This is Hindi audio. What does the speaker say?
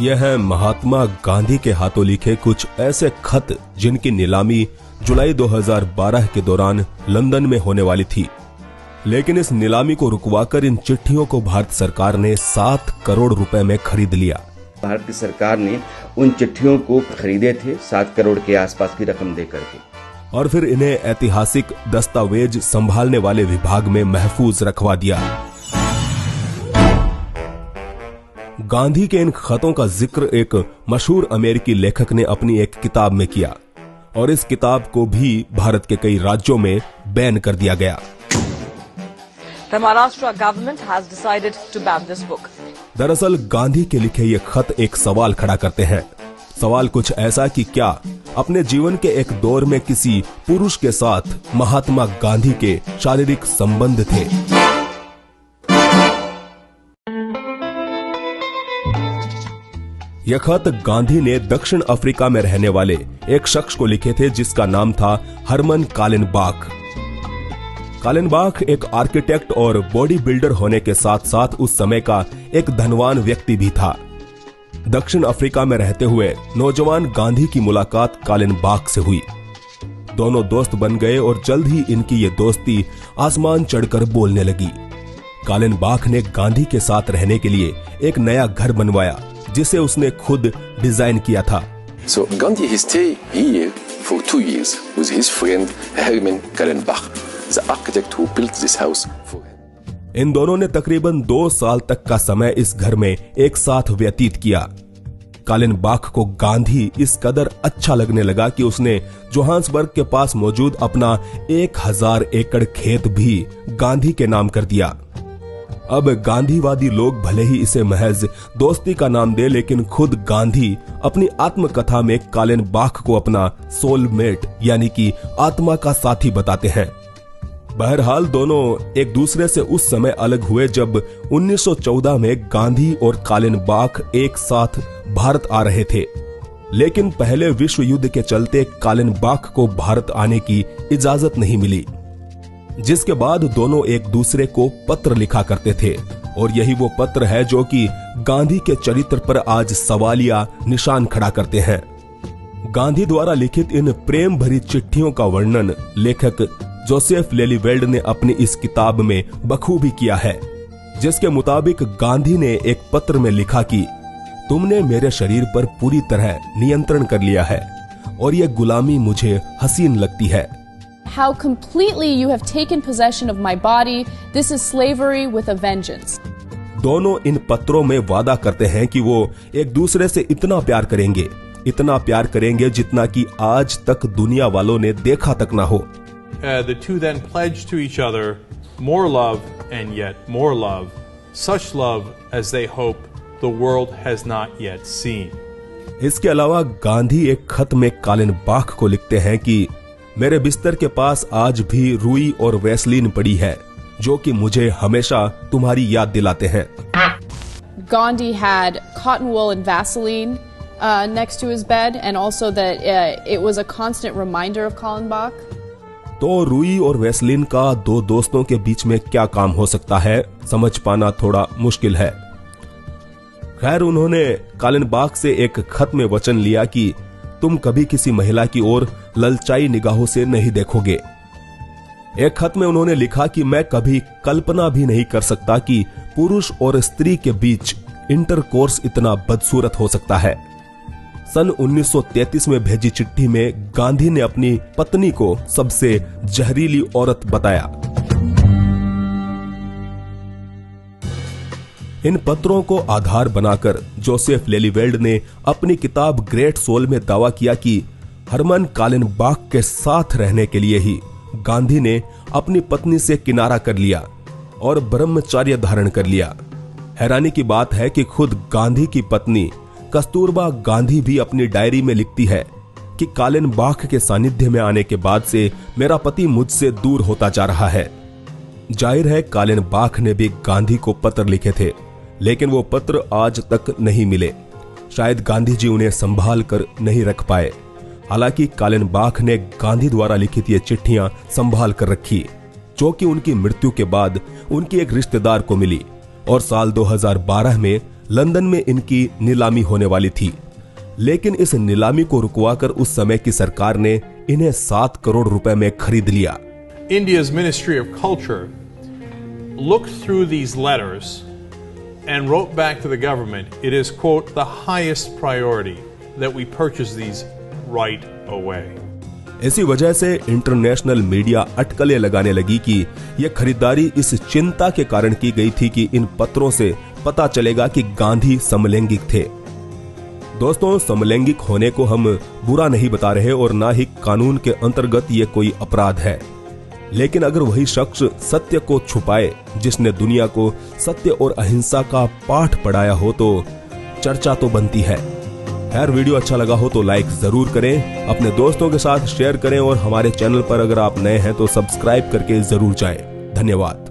यह है महात्मा गांधी के हाथों लिखे कुछ ऐसे खत जिनकी नीलामी जुलाई 2012 के दौरान लंदन में होने वाली थी। लेकिन इस नीलामी को रुकवाकर इन चिट्ठियों को भारत सरकार ने 7 करोड़ रुपए में खरीद लिया। भारत की सरकार ने उन चिट्ठियों को खरीदे थे 7 करोड़ के आसपास की रकम देकर के, और फिर इन्हें ऐतिहासिक दस्तावेज संभालने वाले विभाग में महफूज रखवा दिया। गांधी के इन खतों का जिक्र एक मशहूर अमेरिकी लेखक ने अपनी एक किताब में किया और इस किताब को भी भारत के कई राज्यों में बैन कर दिया गया। The Maharashtra government has decided to ban this book. दरअसल गांधी के लिखे ये खत एक सवाल खड़ा करते हैं। सवाल कुछ ऐसा कि क्या अपने जीवन के एक दौर में किसी पुरुष के साथ महात्मा गांधी के शारीरिक संबंध थे। यह खत गांधी ने दक्षिण अफ्रीका में रहने वाले एक शख्स को लिखे थे जिसका नाम था हरमन कालेनबाख। कालेनबाख एक आर्किटेक्ट और बॉडी बिल्डर होने के साथ साथ उस समय का एक धनवान व्यक्ति भी था। दक्षिण अफ्रीका में रहते हुए नौजवान गांधी की मुलाकात कालेनबाख से हुई। दोनों दोस्त बन गए और जल्द ही इनकी ये दोस्ती आसमान चढ़कर बोलने लगी। कालेनबाख ने गांधी के साथ रहने के लिए एक नया घर बनवाया जिसे उसने खुद डिजाइन किया था। So Gandhi he stayed here for 2 years with his friend Herman Kallenbach, the architect who built this house for him. इन दोनों ने तकरीबन 2 साल तक का समय इस घर में एक साथ व्यतीत किया। कालेनबाख को गांधी इस कदर अच्छा लगने लगा कि उसने जोहान्सबर्ग के पास मौजूद अपना 1000 एकड़ खेत भी गांधी के नाम कर दिया। अब गांधीवादी लोग भले ही इसे महज दोस्ती का नाम दे, लेकिन खुद गांधी अपनी आत्मकथा में कालेनबाख को अपना सोलमेट यानी कि आत्मा का साथी बताते हैं। बहरहाल दोनों एक दूसरे से उस समय अलग हुए जब 1914 में गांधी और कालेनबाख एक साथ भारत आ रहे थे, लेकिन पहले विश्व युद्ध के चलते कालेनबाख को भारत आने की इजाजत नहीं मिली, जिसके बाद दोनों एक दूसरे को पत्र लिखा करते थे। और यही वो पत्र है जो कि गांधी के चरित्र पर आज सवालिया निशान खड़ा करते हैं। गांधी द्वारा लिखित इन प्रेम भरी चिट्ठियों का वर्णन लेखक जोसेफ लेलीवेल्ड ने अपनी इस किताब में बखूबी किया है, जिसके मुताबिक गांधी ने एक पत्र में लिखा कि तुमने मेरे शरीर पर पूरी तरह नियंत्रण कर लिया है और यह गुलामी मुझे हसीन लगती है। How completely you have taken possession of my body. This is slavery with a vengeance. दोनों इन पत्रों में वादा करते हैं कि वो एक दूसरे से इतना प्यार करेंगे जितना कि आज तक दुनिया वालों ने देखा तक ना हो। The two then pledged to each other more love and yet more love, such love as they hope the world has not yet seen. इसके अलावा गांधी एक खत में कालेनबाख को लिखते हैं कि मेरे बिस्तर के पास आज भी रुई और वैसलीन पड़ी है जो कि मुझे हमेशा तुम्हारी याद दिलाते हैं। Gandhi had cotton wool and Vaseline next to his bed, and also that it was a constant reminder of Kallenbach. तो रुई और वैसलीन का दो दोस्तों के बीच में क्या काम हो सकता है, समझ पाना थोड़ा मुश्किल है। खैर, उन्होंने कालेनबाख से एक खत में वचन लिया कि तुम कभी किसी महिला की ओर ललचाई निगाहों से नहीं देखोगे। एक खत में उन्होंने लिखा कि मैं कभी कल्पना भी नहीं कर सकता कि पुरुष और स्त्री के बीच इंटरकोर्स इतना बदसूरत हो सकता है। सन 1933 में भेजी चिट्ठी में गांधी ने अपनी पत्नी को सबसे जहरीली औरत बताया। इन पत्रों को आधार बनाकर जोसेफ लेलीवेल्ड ने अपनी किताब ग्रेट सोल में दावा किया कि हरमन कालेनबाख के साथ रहने के लिए ही गांधी ने अपनी पत्नी से किनारा कर लिया और ब्रह्मचर्य धारण कर लिया। हैरानी की बात है कि खुद गांधी की पत्नी कस्तूरबा गांधी भी अपनी डायरी में लिखती है कि कालेनबाख के सानिध्य में आने के बाद से मेरा पति मुझसे दूर होता जा रहा है। जाहिर है कालेनबाख ने भी गांधी को पत्र लिखे थे, लेकिन वो पत्र आज तक नहीं मिले। शायद गांधी जी उन्हें संभाल कर नहीं रख पाए। हालांकि कालेनबाख ने गांधी द्वारा लिखित ये चिट्ठियां संभाल कर रखी, जो कि उनकी मृत्यु के बाद उनकी एक रिश्तेदार को मिली और साल 2012 में लंदन में इनकी नीलामी होने वाली थी, लेकिन इस नीलामी को रुकवाकर उस समय की सरकार ने इन्हें 7 करोड़ रुपए में खरीद लिया। India's Ministry of Culture looked through these letters and wrote back to the government, it is, quote, the highest priority that we purchase these right away. इसी वजह से इंटरनेशनल मीडिया अटकलें लगाने लगी कि यह खरीदारी इस चिंता के कारण की गई थी कि इन पत्रों से पता चलेगा कि गांधी समलैंगिक थे। दोस्तों, समलैंगिक होने को हम बुरा नहीं बता रहे और ना ही कानून के अंतर्गत ये कोई अपराध है, लेकिन अगर वही शख्स सत्य को छुपाए जिसने दुनिया को सत्य और अहिंसा का पाठ पढ़ाया हो तो चर्चा तो बनती है। खैर, वीडियो अच्छा लगा हो तो लाइक जरूर करें, अपने दोस्तों के साथ शेयर करें और हमारे चैनल पर अगर आप नए हैं तो सब्सक्राइब करके जरूर जाएं। धन्यवाद।